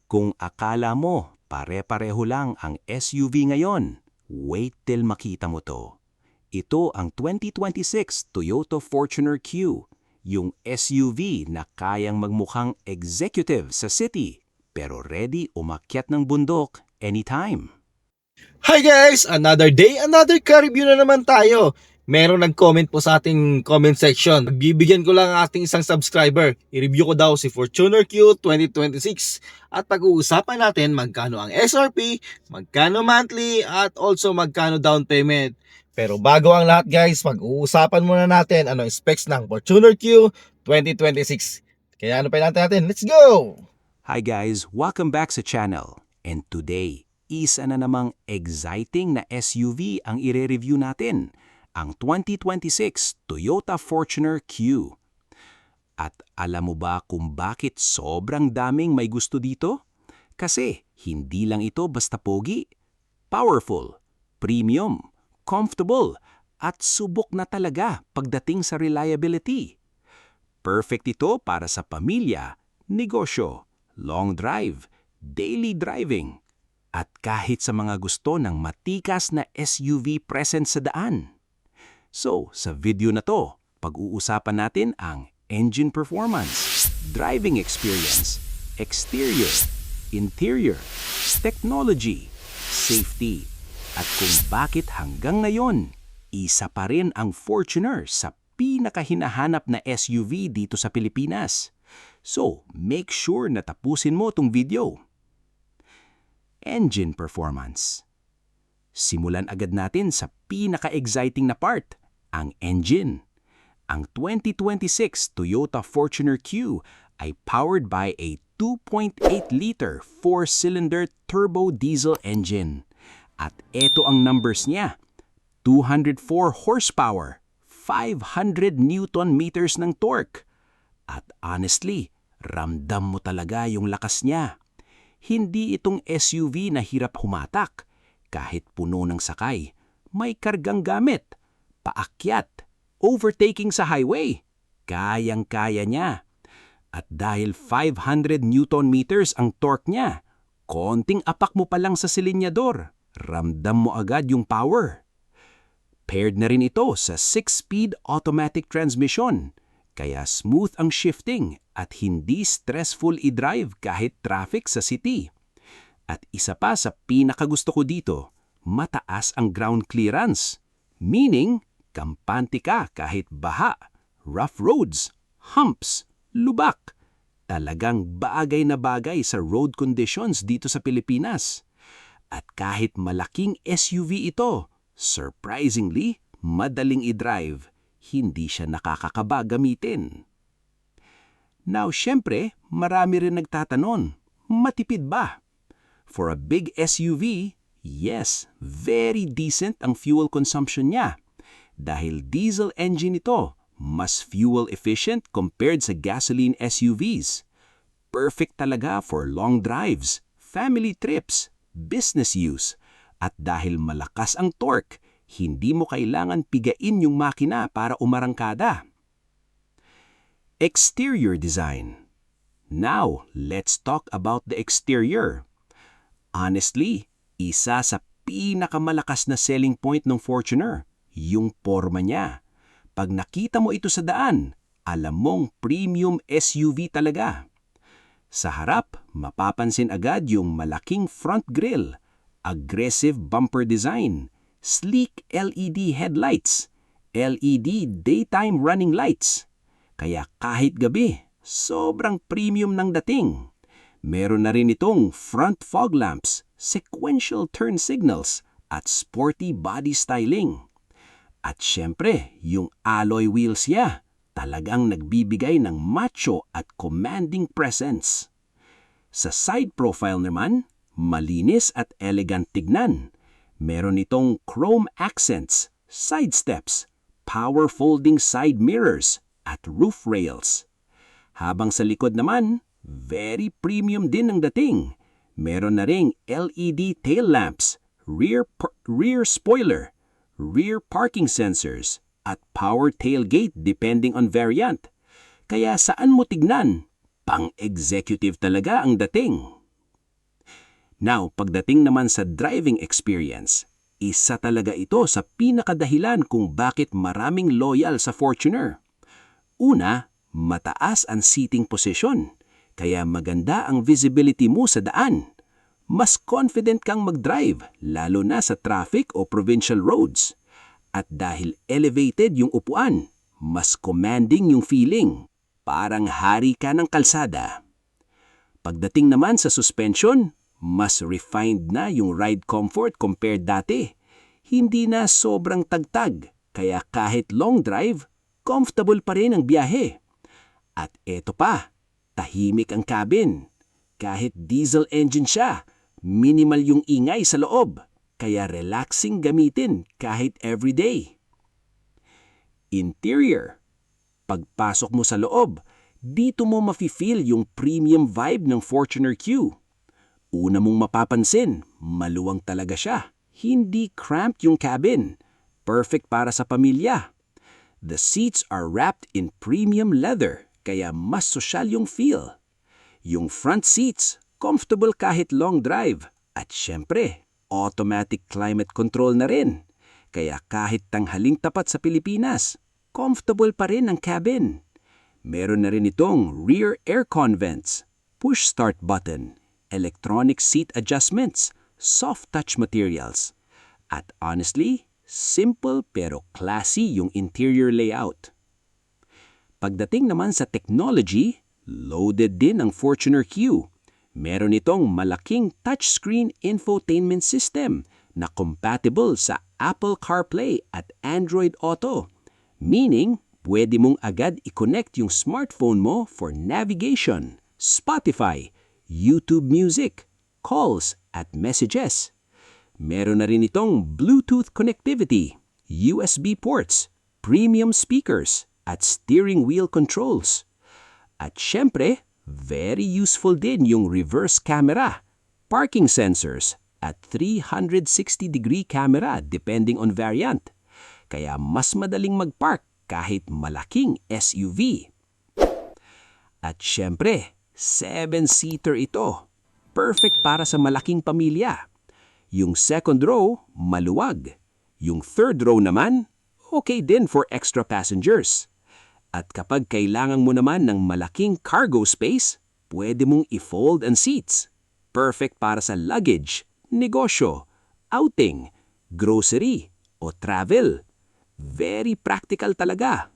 Kung akala mo pare-pareho lang ang SUV ngayon, wait till makita mo to. Ito ang 2026 Toyota Fortuner Q, yung SUV na kayang magmukhang executive sa city, pero ready umakyat ng bundok anytime. Hi guys! Another day, another car review na naman tayo. Meron nag-comment po sa ating comment section. Bibigyan ko lang ang ating isang subscriber. I-review ko daw si Fortuner Q 2026. At pag-uusapan natin magkano ang SRP, magkano monthly, at also magkano down payment. Pero bago ang lahat guys, pag-uusapan muna natin ano ang specs ng Fortuner Q 2026. Kaya ano pa natin? Let's go! Hi guys, welcome back sa channel. And today, isa na namang exciting na SUV ang ire-review natin, ang 2026 Toyota Fortuner Q. At alam mo ba kung bakit sobrang daming may gusto dito? Kasi hindi lang ito basta pogi, powerful, premium, comfortable, at subok na talaga pagdating sa reliability. Perfect ito para sa pamilya, negosyo, long drive, daily driving, at kahit sa mga gusto ng matikas na SUV presence sa daan. So, sa video na to, pag-uusapan natin ang engine performance, driving experience, exterior, interior, technology, safety, at kung bakit hanggang ngayon, isa pa rin ang Fortuner sa pinakahinahanap na SUV dito sa Pilipinas. So, make sure na tapusin mo itong video. Engine performance. Simulan agad natin sa pinaka-exciting na part, ang engine. Ang 2026 Toyota Fortuner Q ay powered by a 2.8-liter 4-cylinder turbo diesel engine. At ito ang numbers niya, 204 horsepower, 500 Newton meters ng torque. At honestly, ramdam mo talaga yung lakas niya. Hindi itong SUV na hirap humatak. Kahit puno ng sakay, may kargang gamit, paakyat, overtaking sa highway. Kayang-kaya niya. At dahil 500 Newton meters ang torque niya, konting apak mo pa lang sa silinyador, ramdam mo agad yung power. Paired na rin ito sa 6-speed automatic transmission. Kaya smooth ang shifting at hindi stressful i-drive kahit traffic sa city. At isa pa sa pinakagusto ko dito, mataas ang ground clearance. Meaning, kampante ka kahit baha, rough roads, humps, lubak. Talagang bagay na bagay sa road conditions dito sa Pilipinas. At kahit malaking SUV ito, surprisingly, madaling i-drive. Hindi siya nakakakaba gamitin. Now, syempre, marami rin nagtatanong, matipid ba? For a big SUV, yes, very decent ang fuel consumption niya. Dahil diesel engine ito, mas fuel efficient compared sa gasoline SUVs. Perfect talaga for long drives, family trips, business use. At dahil malakas ang torque, hindi mo kailangan pigain yung makina para umarangkada. Exterior design. Now, let's talk about the exterior. Honestly, isa sa pinakamalakas na selling point ng Fortuner, yung porma niya. Pag nakita mo ito sa daan, alam mong premium SUV talaga. Sa harap, mapapansin agad yung malaking front grille, aggressive bumper design, sleek LED headlights, LED daytime running lights. Kaya kahit gabi, sobrang premium ng dating. Meron na rin itong front fog lamps, sequential turn signals, at sporty body styling. At syempre, yung alloy wheels niya, talagang nagbibigay ng macho at commanding presence. Sa side profile naman, malinis at elegant tignan. Meron itong chrome accents, side steps, power folding side mirrors, at roof rails. Habang sa likod naman, very premium din ang dating. Meron na ring LED tail lamps, rear spoiler, rear parking sensors, at power tailgate depending on variant. Kaya saan mo tignan, pang-executive talaga ang dating. Now, pagdating naman sa driving experience, isa talaga ito sa pinakadahilan kung bakit maraming loyal sa Fortuner. Una, mataas ang seating position, kaya maganda ang visibility mo sa daan. Mas confident kang mag-drive, lalo na sa traffic o provincial roads. At dahil elevated yung upuan, mas commanding yung feeling. Parang hari ka ng kalsada. Pagdating naman sa suspension, mas refined na yung ride comfort compared dati. Hindi na sobrang tagtag, kaya kahit long drive, comfortable pa rin ang biyahe. At eto pa, tahimik ang cabin. Kahit diesel engine siya, minimal yung ingay sa loob, kaya relaxing gamitin kahit everyday. Interior. Pagpasok mo sa loob, dito mo mafe-feel yung premium vibe ng Fortuner Q. Una mong mapapansin, maluwang talaga siya. Hindi cramped yung cabin. Perfect para sa pamilya. The seats are wrapped in premium leather, kaya mas sosyal yung feel. Yung front seats, comfortable kahit long drive. At syempre, automatic climate control na rin. Kaya kahit tanghaling tapat sa Pilipinas, comfortable pa rin ang cabin. Meron na rin itong rear aircon vents, push start button, electronic seat adjustments, soft touch materials. At honestly, simple pero classy yung interior layout. Pagdating naman sa technology, loaded din ang Fortuner Q. Meron itong malaking touchscreen infotainment system na compatible sa Apple CarPlay at Android Auto. Meaning, pwede mong agad i-connect yung smartphone mo for navigation, Spotify, YouTube Music, calls at messages. Meron na rin itong Bluetooth connectivity, USB ports, premium speakers, at steering wheel controls. At syempre, very useful din yung reverse camera, parking sensors, at 360-degree camera depending on variant. Kaya mas madaling mag-park kahit malaking SUV. At syempre, 7-seater ito. Perfect para sa malaking pamilya. Yung second row, maluwag. Yung third row naman, okay din for extra passengers. At kapag kailangan mo naman ng malaking cargo space, pwede mong i-fold ang seats. Perfect para sa luggage, negosyo, outing, grocery, o travel. Very practical talaga.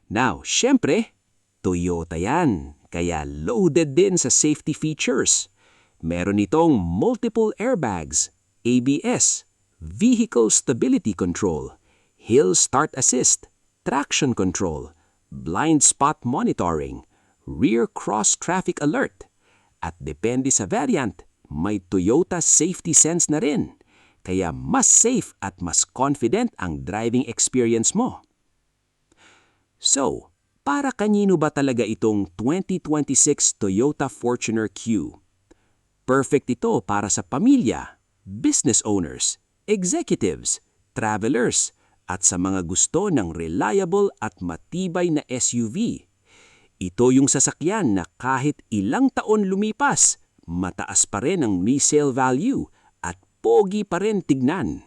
Now, syempre, Toyota yan, kaya loaded din sa safety features. Meron itong multiple airbags, ABS, vehicle stability control, hill start assist, traction control, blind spot monitoring, rear cross traffic alert, at depende sa variant, may Toyota Safety Sense na rin. Kaya mas safe at mas confident ang driving experience mo. So, para kanino ba talaga itong 2026 Toyota Fortuner Q? Perfect ito para sa pamilya, business owners, executives, travelers, at sa mga gusto ng reliable at matibay na SUV. Ito yung sasakyan na kahit ilang taon lumipas, mataas pa rin ang resale value at pogi pa rin tignan.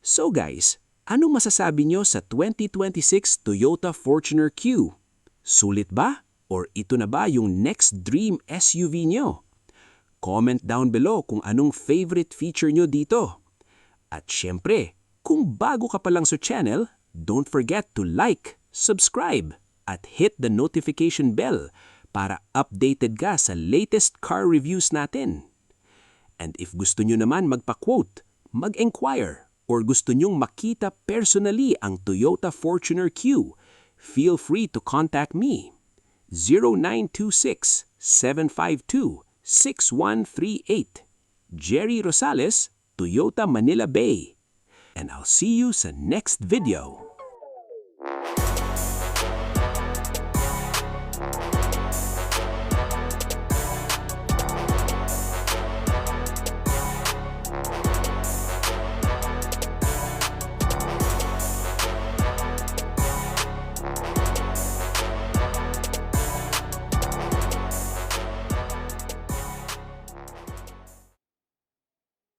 So guys, anong masasabi nyo sa 2026 Toyota Fortuner Q? Sulit ba? Or ito na ba yung next dream SUV nyo? Comment down below kung anong favorite feature nyo dito. At syempre, kung bago ka pa lang sa channel, don't forget to like, subscribe, at hit the notification bell para updated ka sa latest car reviews natin. And if gusto nyo naman magpa-quote, mag-enquire, or gusto nyong makita personally ang Toyota Fortuner Q, feel free to contact me. 0926-752-6138. Jerry Rosales, Toyota Manila Bay. And I'll see you sa next video.